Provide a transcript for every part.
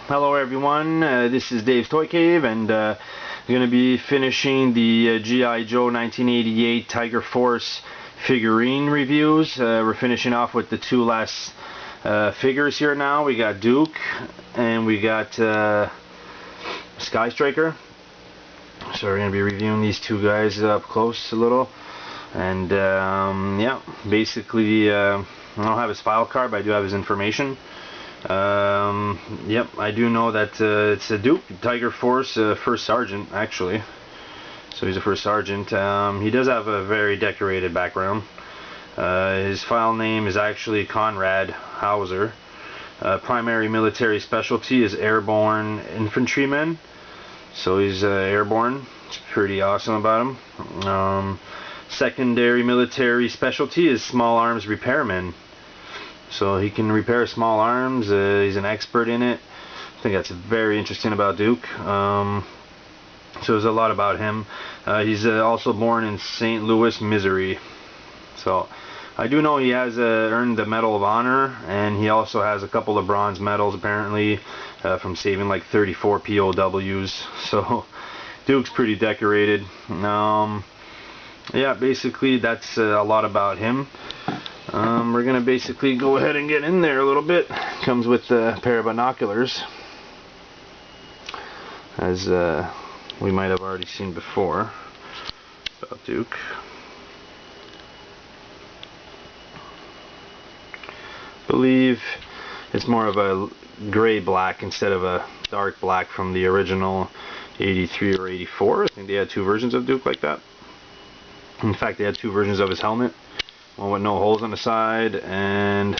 Hello everyone, this is Dave's Toy Cave, and we're going to be finishing the G.I. Joe 1988 Tiger Force figurine reviews. We're finishing off with the two last figures here now. We got Duke and we got Skystiker. So we're going to be reviewing these two guys up close a little. And yeah, basically I don't have his file card, but I do have his information. Yep, I do know that it's a Duke, Tiger Force, first sergeant actually. So he's a first sergeant. He does have a very decorated background. His file name is actually Conrad Hauser. Primary military specialty is airborne infantryman. So he's airborne. It's pretty awesome about him. Secondary military specialty is small arms repairman. So he can repair small arms. He's an expert in it. I think that's very interesting about Duke. So there's a lot about him. He's also born in St. Louis, Missouri. So I do know he has earned the Medal of Honor, and he also has a couple of bronze medals apparently from saving like 34 POWs. So Duke's pretty decorated. Yeah, basically that's a lot about him. We're going to basically go ahead and get in there a little bit. Comes with a pair of binoculars, as we might have already seen before about Duke. I believe it's more of a gray black instead of a dark black from the original 83 or 84. I think they had two versions of Duke like that. In fact, they had two versions of his helmet. One with no holes on the side, and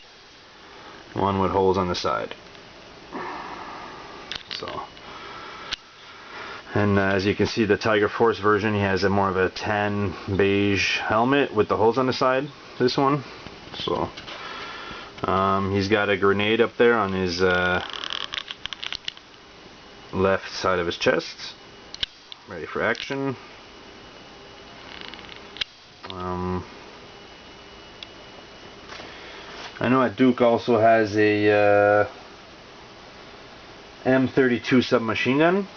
one with holes on the side. So, and as you can see, the Tiger Force version, he has a more of a tan beige helmet with the holes on the side. This one. So, he's got a grenade up there on his left side of his chest, ready for action. I know that Duke also has a M32 submachine gun.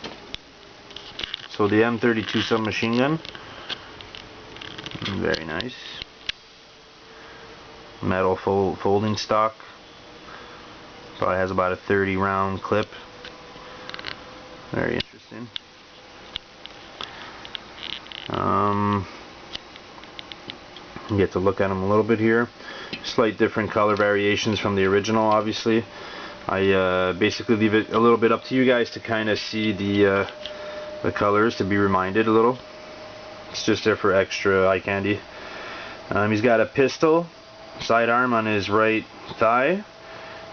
So the M32 submachine gun, very nice. Metal folding stock. Probably has about a 30 round clip. Very interesting. You get to look at them a little bit here. Slight different color variations from the original, obviously. I basically leave it a little bit up to you guys to kind of see the colors, to be reminded a little. It's just there for extra eye candy. He's got a pistol sidearm on his right thigh.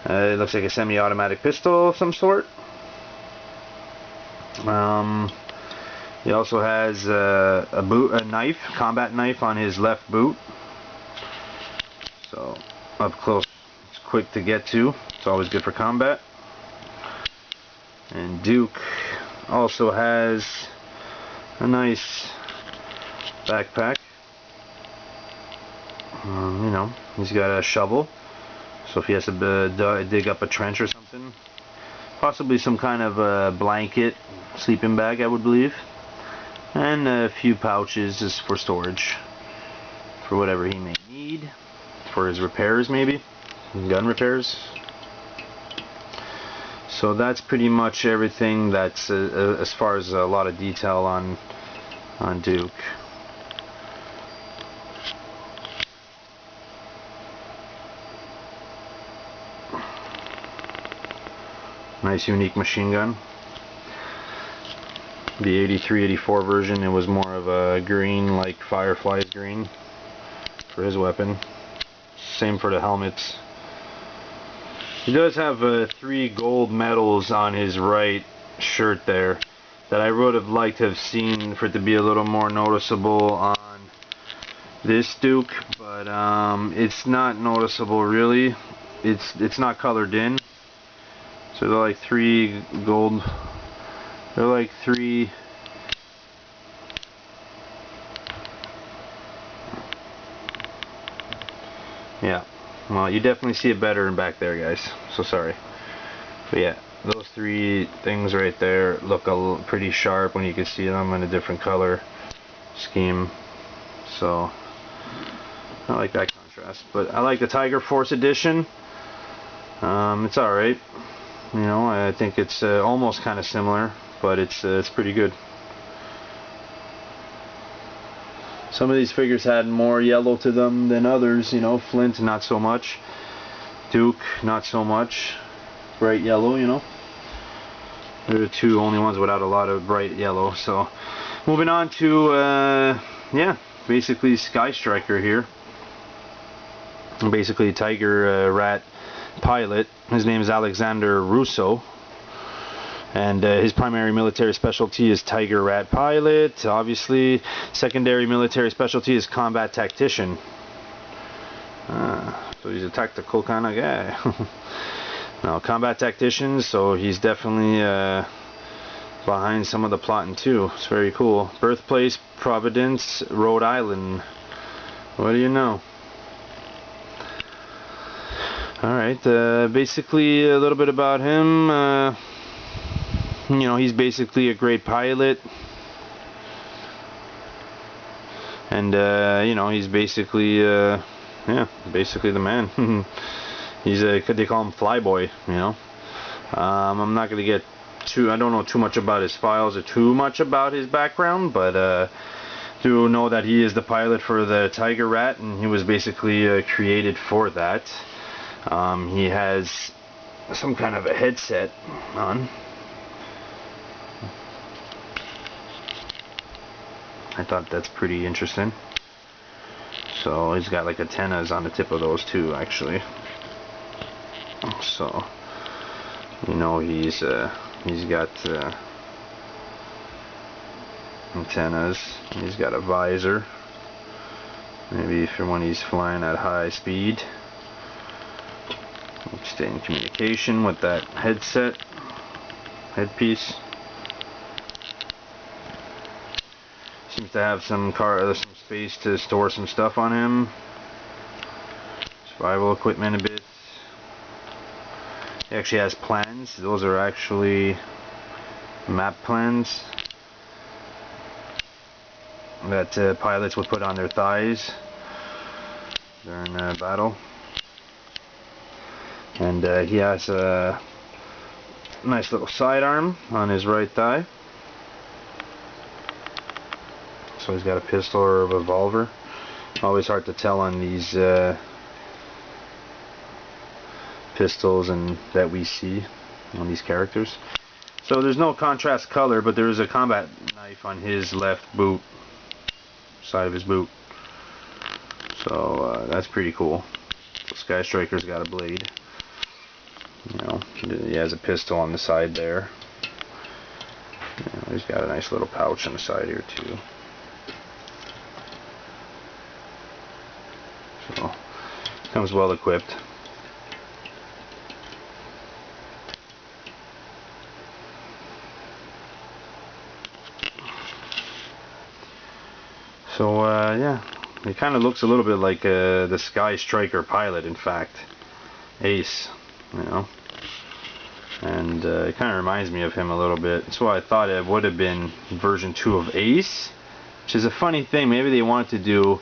It looks like a semi-automatic pistol of some sort. He also has a knife, combat knife on his left boot. So up close, it's quick to get to. It's always good for combat. And Duke also has a nice backpack. You know, he's got a shovel, so if he has to dig up a trench or something. Possibly some kind of a blanket, sleeping bag, I would believe. And a few pouches just for storage, for whatever he may need, for his repairs maybe, gun repairs. So that's pretty much everything that's as far as a lot of detail on Duke. Nice unique machine gun. The 83-84 version, it was more of a green, like Firefly's green for his weapon. Same for the helmets. He does have 3 gold medals on his right shirt there that I would have liked to have seen for it to be a little more noticeable on this Duke, but it's not noticeable really. It's not colored in. So they're like 3 gold. They're like 3. Yeah. Well, you definitely see it better in back there, guys. So sorry. But yeah, those three things right there look pretty sharp when you can see them in a different color scheme. So I like that contrast. But I like the Tiger Force edition. It's alright. You know, I think it's almost kind of similar, but it's pretty good. Some of these figures had more yellow to them than others. You know, Flint not so much, Duke not so much, bright yellow. You know, they're the two only ones without a lot of bright yellow. So moving on to yeah, basically Skystiker here. Basically Tiger Rat pilot. His name is Alexander Russo, and his primary military specialty is Tiger Rat pilot. Obviously, secondary military specialty is combat tactician. So he's a tactical kind of guy. Now, combat tactician, so he's definitely behind some of the plotting too. It's very cool. Birthplace, Providence, Rhode Island. What do you know? Alright, basically a little bit about him. You know, he's basically a great pilot. And, you know, he's basically, yeah, basically the man. He's they call him Flyboy, you know. I'm not going to get too, I don't know too much about his files or too much about his background, but do know that he is the pilot for the Tiger Rat, and he was basically created for that. He has some kind of a headset on. I thought that's pretty interesting. So he's got like antennas on the tip of those too, actually. So you know he's got antennas. He's got a visor, maybe for when he's flying at high speed. Stay in communication with that headpiece. Seems to have some space to store some stuff on him. Survival equipment a bit. He actually has plans. Those are actually map plans that pilots would put on their thighs during battle. And he has a nice little sidearm on his right thigh. So he's got a pistol or a revolver. Always hard to tell on these pistols and that we see on these characters. So there's no contrast color, but there is a combat knife on his left boot, side of his boot. So that's pretty cool. So Skystiker's got a blade. You know, he has a pistol on the side there. You know, he's got a nice little pouch on the side here too. So comes well equipped. So yeah, it kind of looks a little bit like the Skystiker pilot, in fact, Ace. You know, and it kind of reminds me of him a little bit. So I thought it would have been version 2 of Ace, which is a funny thing. Maybe they wanted to do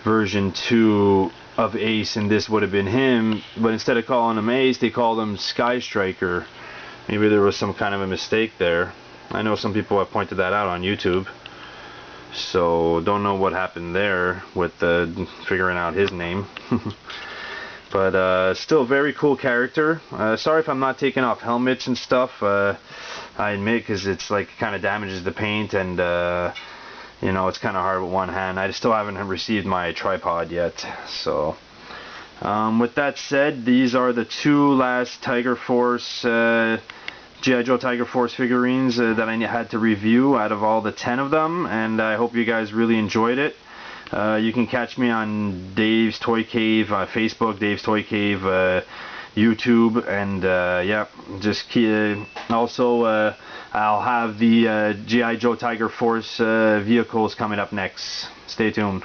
version 2 of Ace and this would have been him, but instead of calling him Ace, they called him Skystiker. Maybe there was some kind of a mistake there. I know some people have pointed that out on YouTube, so don't know what happened there with figuring out his name. But still very cool character. Sorry if I'm not taking off helmets and stuff. I admit, because it's like kind of damages the paint, and you know, it's kind of hard with one hand. I still haven't received my tripod yet. So with that said, these are the 2 last Tiger Force G.I. Joe Tiger Force figurines that I had to review out of all the 10 of them, and I hope you guys really enjoyed it. You can catch me on Dave's Toy Cave, Facebook, Dave's Toy Cave, YouTube, and yeah, just also I'll have the G.I. Joe Tiger Force vehicles coming up next. Stay tuned.